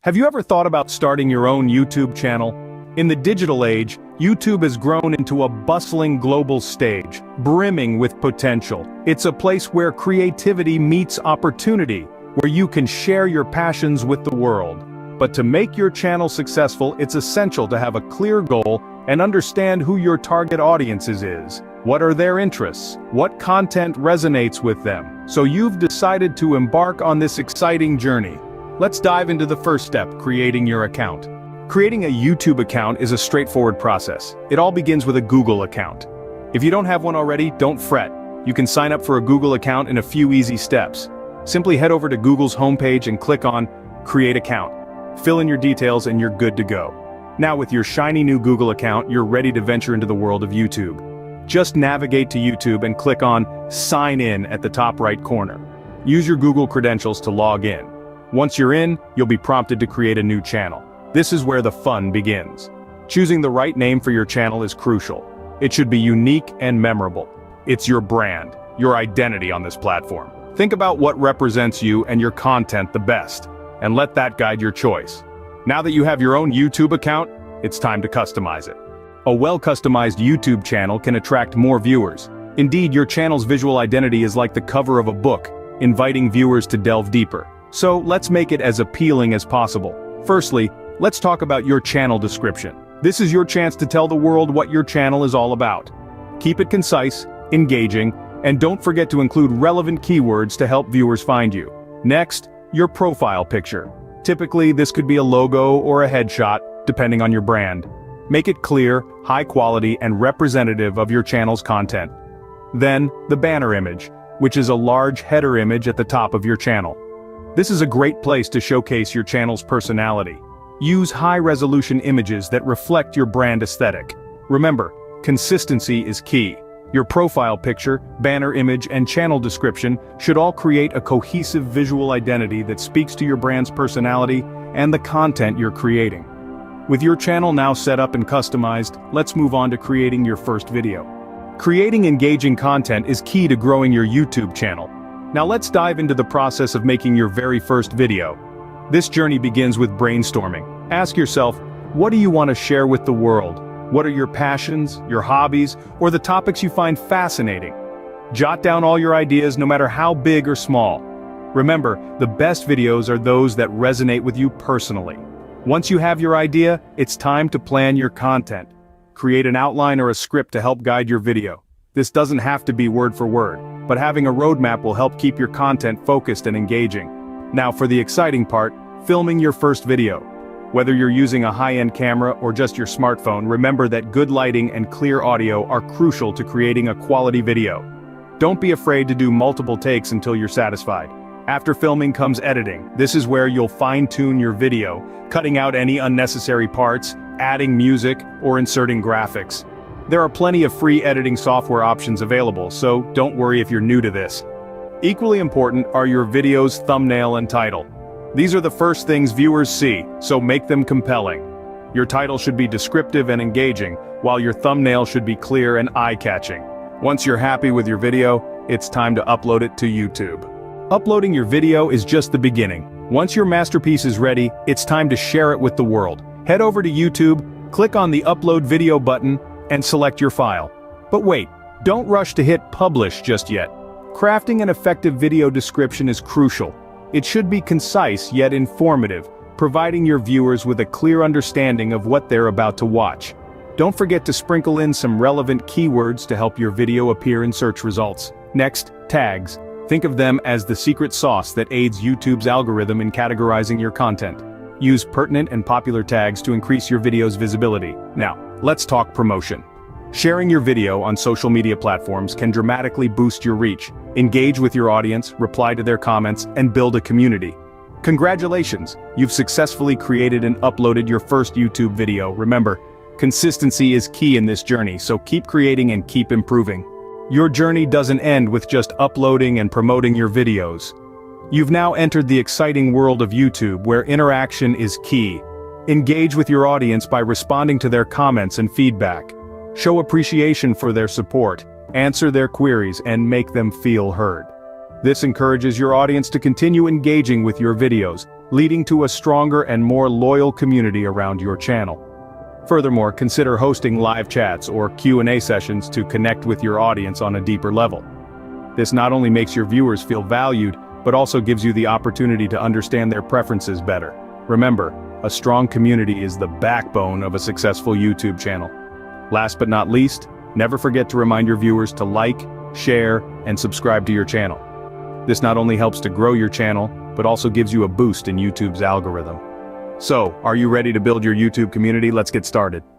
Have you ever thought about starting your own YouTube channel? In the digital age, YouTube has grown into a bustling global stage, brimming with potential. It's a place where creativity meets opportunity, where you can share your passions with the world. But to make your channel successful, it's essential to have a clear goal and understand who your target audiences is. What are their interests? What content resonates with them? So you've decided to embark on this exciting journey. Let's dive into the first step, creating your account. Creating a YouTube account is a straightforward process. It all begins with a Google account. If you don't have one already, don't fret. You can sign up for a Google account in a few easy steps. Simply head over to Google's homepage and click on Create Account. Fill in your details and you're good to go. Now with your shiny new Google account, you're ready to venture into the world of YouTube. Just navigate to YouTube and click on Sign In at the top right corner. Use your Google credentials to log in. Once you're in, you'll be prompted to create a new channel. This is where the fun begins. Choosing the right name for your channel is crucial. It should be unique and memorable. It's your brand, your identity on this platform. Think about what represents you and your content the best, and let that guide your choice. Now that you have your own YouTube account, it's time to customize it. A well-customized YouTube channel can attract more viewers. Indeed, your channel's visual identity is like the cover of a book, inviting viewers to delve deeper. So let's make it as appealing as possible. Firstly, let's talk about your channel description. This is your chance to tell the world what your channel is all about. Keep it concise, engaging, and don't forget to include relevant keywords to help viewers find you. Next, your profile picture. Typically, this could be a logo or a headshot, depending on your brand. Make it clear, high quality, and representative of your channel's content. Then, the banner image, which is a large header image at the top of your channel. This is a great place to showcase your channel's personality. Use high-resolution images that reflect your brand aesthetic. Remember, consistency is key. Your profile picture, banner image, and channel description should all create a cohesive visual identity that speaks to your brand's personality and the content you're creating. With your channel now set up and customized, let's move on to creating your first video. Creating engaging content is key to growing your YouTube channel. Now let's dive into the process of making your very first video. This journey begins with brainstorming. Ask yourself, what do you want to share with the world? What are your passions, your hobbies, or the topics you find fascinating? Jot down all your ideas no matter how big or small. Remember, the best videos are those that resonate with you personally. Once you have your idea, it's time to plan your content. Create an outline or a script to help guide your video. This doesn't have to be word for word, but having a roadmap will help keep your content focused and engaging. Now for the exciting part, filming your first video. Whether you're using a high-end camera or just your smartphone, remember that good lighting and clear audio are crucial to creating a quality video. Don't be afraid to do multiple takes until you're satisfied. After filming comes editing. This is where you'll fine-tune your video, cutting out any unnecessary parts, adding music, or inserting graphics. There are plenty of free editing software options available, so don't worry if you're new to this. Equally important are your video's thumbnail and title. These are the first things viewers see, so make them compelling. Your title should be descriptive and engaging, while your thumbnail should be clear and eye-catching. Once you're happy with your video, it's time to upload it to YouTube. Uploading your video is just the beginning. Once your masterpiece is ready, it's time to share it with the world. Head over to YouTube, click on the Upload Video button, and select your file. But wait, don't rush to hit Publish just yet. Crafting an effective video description is crucial. It should be concise yet informative, providing your viewers with a clear understanding of what they're about to watch. Don't forget to sprinkle in some relevant keywords to help your video appear in search results. Next, tags. Think of them as the secret sauce that aids YouTube's algorithm in categorizing your content. Use pertinent and popular tags to increase your video's visibility. Now, let's talk promotion. Sharing your video on social media platforms can dramatically boost your reach. Engage with your audience, reply to their comments, and build a community. Congratulations, you've successfully created and uploaded your first YouTube video. Remember, consistency is key in this journey, so keep creating and keep improving. Your journey doesn't end with just uploading and promoting your videos. You've now entered the exciting world of YouTube where interaction is key. Engage with your audience by responding to their comments and feedback. Show appreciation for their support, answer their queries, and make them feel heard. This encourages your audience to continue engaging with your videos, leading to a stronger and more loyal community around your channel. Furthermore, consider hosting live chats or Q&A sessions to connect with your audience on a deeper level. This not only makes your viewers feel valued, but also gives you the opportunity to understand their preferences better. Remember, a strong community is the backbone of a successful YouTube channel. Last but not least, never forget to remind your viewers to like, share, and subscribe to your channel. This not only helps to grow your channel, but also gives you a boost in YouTube's algorithm. So, are you ready to build your YouTube community? Let's get started.